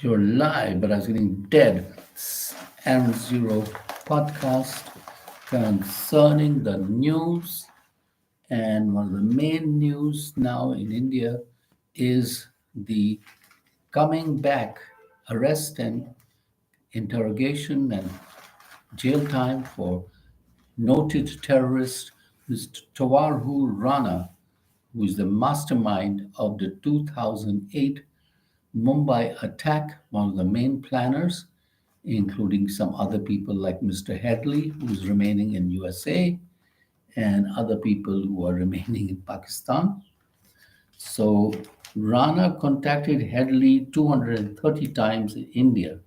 You're live, but I was getting dead. Aaron Zero podcast concerning the news. And one of the main news now in India is the coming back, arrest and interrogation and jail time for noted terrorist Mr. Tawarhu Rana, who is the mastermind of the 2008 Mumbai attack, one of the main planners, including some other people like Mr. Headley, who's remaining in USA, and other people who are remaining in Pakistan. So Rana contacted Headley 230 times in India,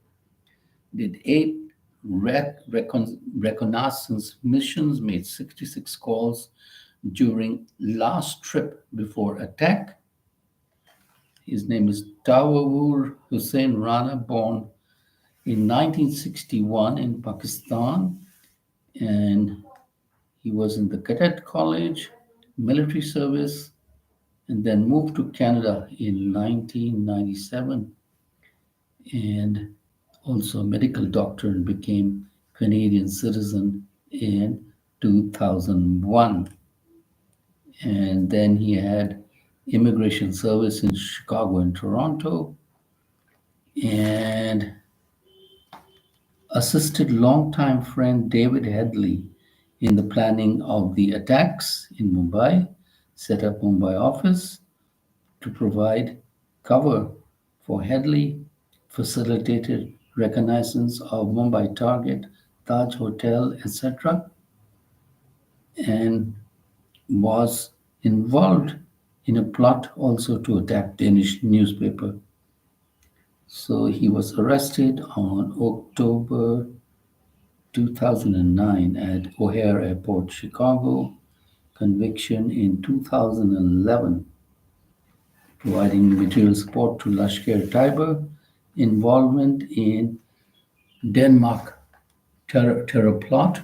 did eight reconnaissance missions, made 66 calls during last trip before attack. His name is Tawawur Hussain Rana, born in 1961 in Pakistan, and he was in the cadet college, military service, and then moved to Canada in 1997, and also a medical doctor, and became Canadian citizen in 2001. And then he had immigration service in Chicago and Toronto, and assisted longtime friend David Headley in the planning of the attacks in Mumbai, set up Mumbai office to provide cover for Headley, facilitated reconnaissance of Mumbai Target, Taj Hotel, etc., and was involved in a plot also to attack Danish newspaper. So he was arrested on October 2009 at O'Hare Airport, Chicago. Conviction in 2011, providing material support to Lashkar-e-Taiba, involvement in Denmark terror plot,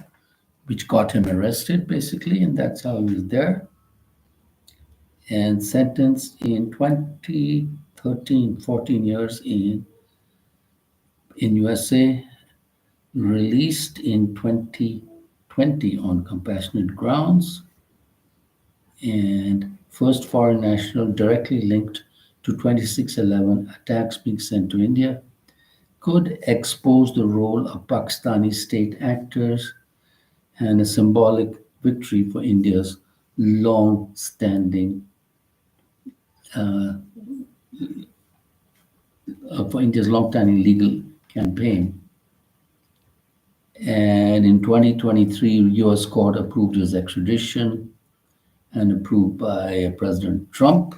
which got him arrested basically, and that's how he was there. And sentenced in 2013, 14 years in USA, released in 2020 on compassionate grounds, and first foreign national directly linked to 2611 attacks being sent to India, could expose the role of Pakistani state actors and a symbolic victory for uh, India's long-standing legal campaign. And in 2023, U.S. court approved his extradition and approved by President Trump.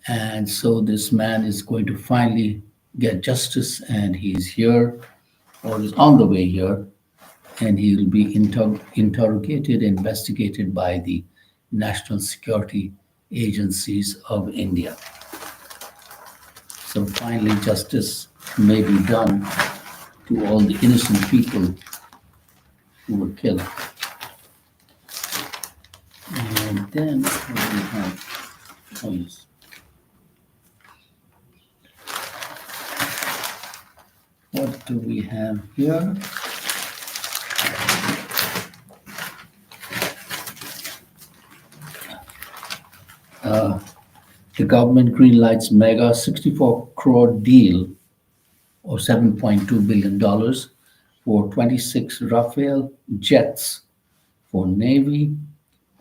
And so this man is going to finally get justice, and he's here, or is on the way here, and he will be interrogated, investigated by the national security agencies of India. So finally, justice may be done to all the innocent people who were killed. And then what do we have? Oh, yes. What do we have here? The government greenlights mega 64 crore deal, or $7.2 billion, for 26 Rafale jets for Navy.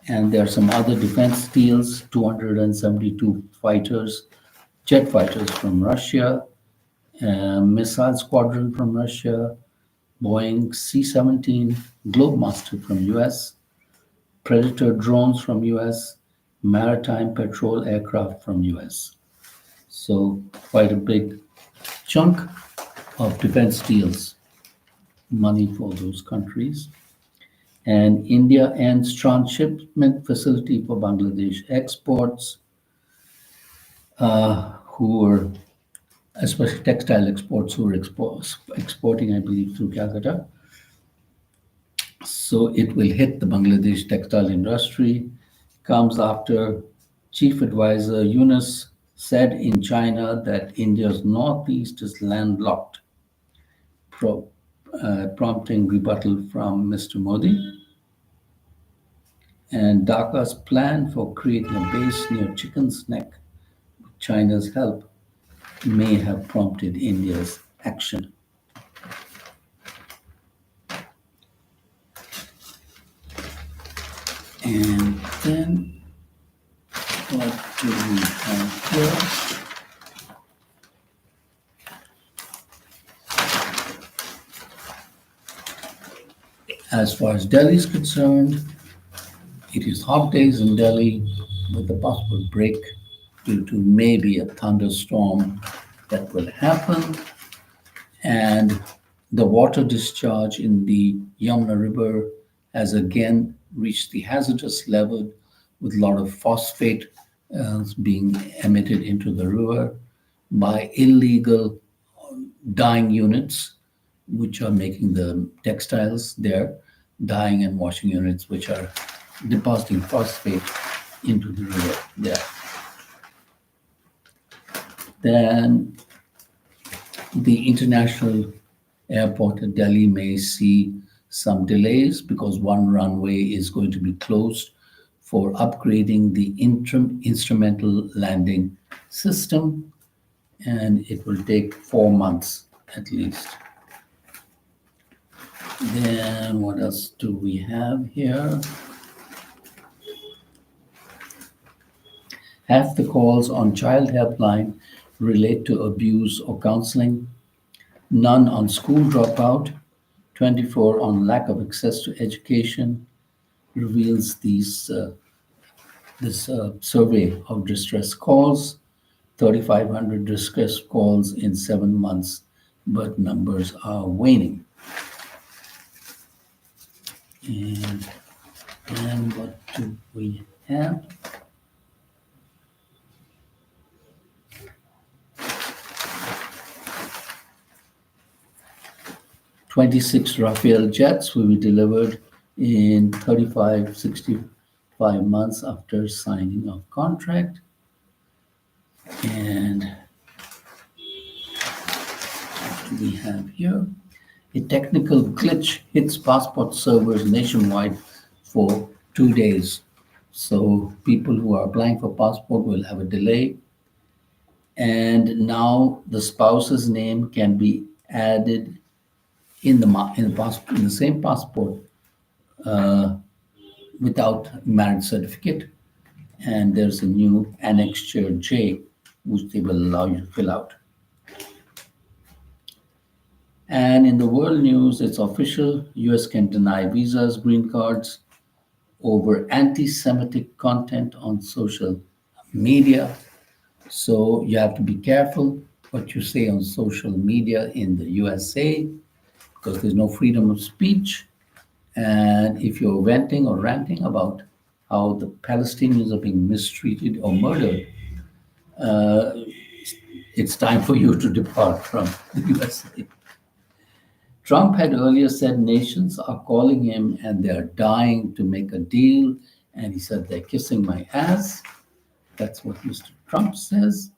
And there are some other defense deals, 272 jet fighters from Russia, missile squadron from Russia, Boeing C-17 Globemaster from US, Predator drones from US, maritime patrol aircraft from US. So quite a big chunk of defense deals, money for those countries. And India ends transshipment facility for Bangladesh exports, who are, especially textile exports, who are exporting, I believe, through Calcutta. So it will hit the Bangladesh textile industry. Comes after Chief Advisor Yunus said in China that India's northeast is landlocked, pro- prompting rebuttal from Mr. Modi. And Dhaka's plan for creating a base near Chicken's Neck, with China's help, may have prompted India's action. And then what do we have here? As far as Delhi is concerned, it is hot days in Delhi with a possible break due to maybe a thunderstorm that will happen. And the water discharge in the Yamuna River has again reached the hazardous level with a lot of phosphate being emitted into the river by illegal dyeing units, which are making the textiles there, dyeing and washing units, which are depositing phosphate into the river there. Then the international airport at Delhi may see some delays because one runway is going to be closed for upgrading the instrumental landing system, and it will take 4 months at least. Then what else do we have here? Half the calls on child helpline relate to abuse or counseling, none on school dropout, 24 on lack of access to education, reveals this survey of distress calls, 3,500 distress calls in 7 months, but numbers are waning. And then what do we have? 26 Rafale jets will be delivered in 65 months after signing of contract. And what do we have here? A technical glitch hits passport servers nationwide for 2 days. So people who are applying for passport will have a delay. And now the spouse's name can be added in the same passport without marriage certificate. And there's a new annexure J, which they will allow you to fill out. And in the world news, it's official: US can deny visas, green cards over anti-Semitic content on social media. So you have to be careful what you say on social media in the USA because there's no freedom of speech. And if you're venting or ranting about how the Palestinians are being mistreated or murdered, it's time for you to depart from the USA. Trump had earlier said nations are calling him and they're dying to make a deal. And he said, they're kissing my ass. That's what Mr. Trump says.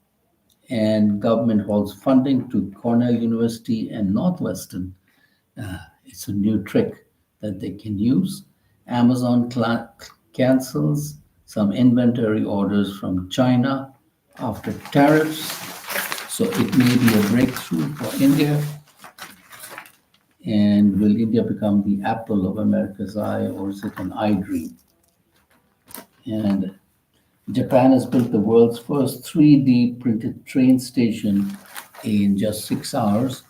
And government holds funding to Cornell University and Northwestern. It's a new trick that they can use. Amazon cancels some inventory orders from China after tariffs. So it may be a breakthrough for India. And will India become the apple of America's eye, or is it an eye dream? And Japan has built the world's first 3D printed train station in just 6 hours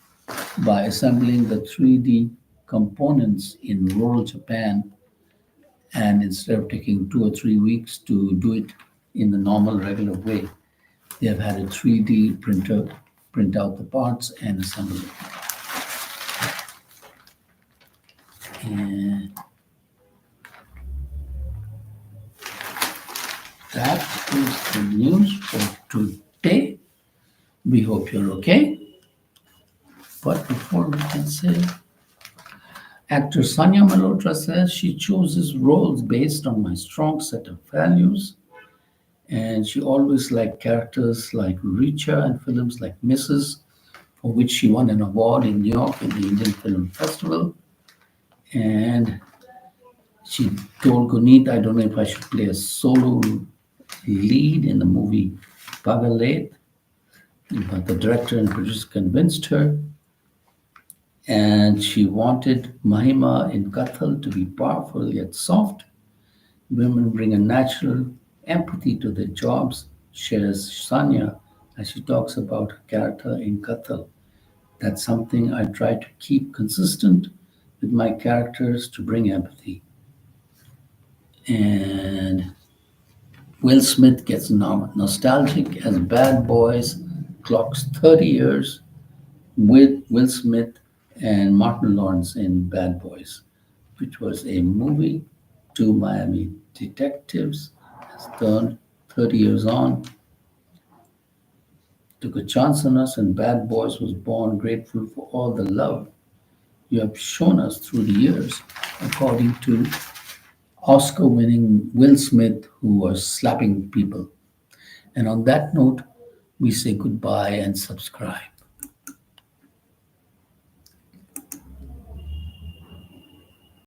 by assembling the 3D components in rural Japan. And instead of taking 2 or 3 weeks to do it in the normal, regular way, they have had a 3D printer print out the parts and assemble it. And that is the news for today. We hope you're okay. But before we can say, actor Sanya Malhotra says she chooses roles based on my strong set of values. And she always liked characters like Richa and films like Mrs., for which she won an award in New York in the Indian Film Festival. And she told Guneet, I don't know if I should play a solo lead in the movie Pagalet, but the director and producer convinced her, and she wanted Mahima in Kathal to be powerful yet soft. Women bring a natural empathy to their jobs, shares Sanya as she talks about her character in Kathal. That's something I try to keep consistent with my characters to bring empathy. And Will Smith gets nostalgic as Bad Boys clocks 30 years with Will Smith and Martin Lawrence in Bad Boys, which was a movie. Two Miami detectives has turned 30 years on, took a chance on us, and Bad Boys was born grateful for all the love you have shown us through the years, according to Oscar winning Will Smith, who was slapping people. And on that note, we say goodbye and subscribe.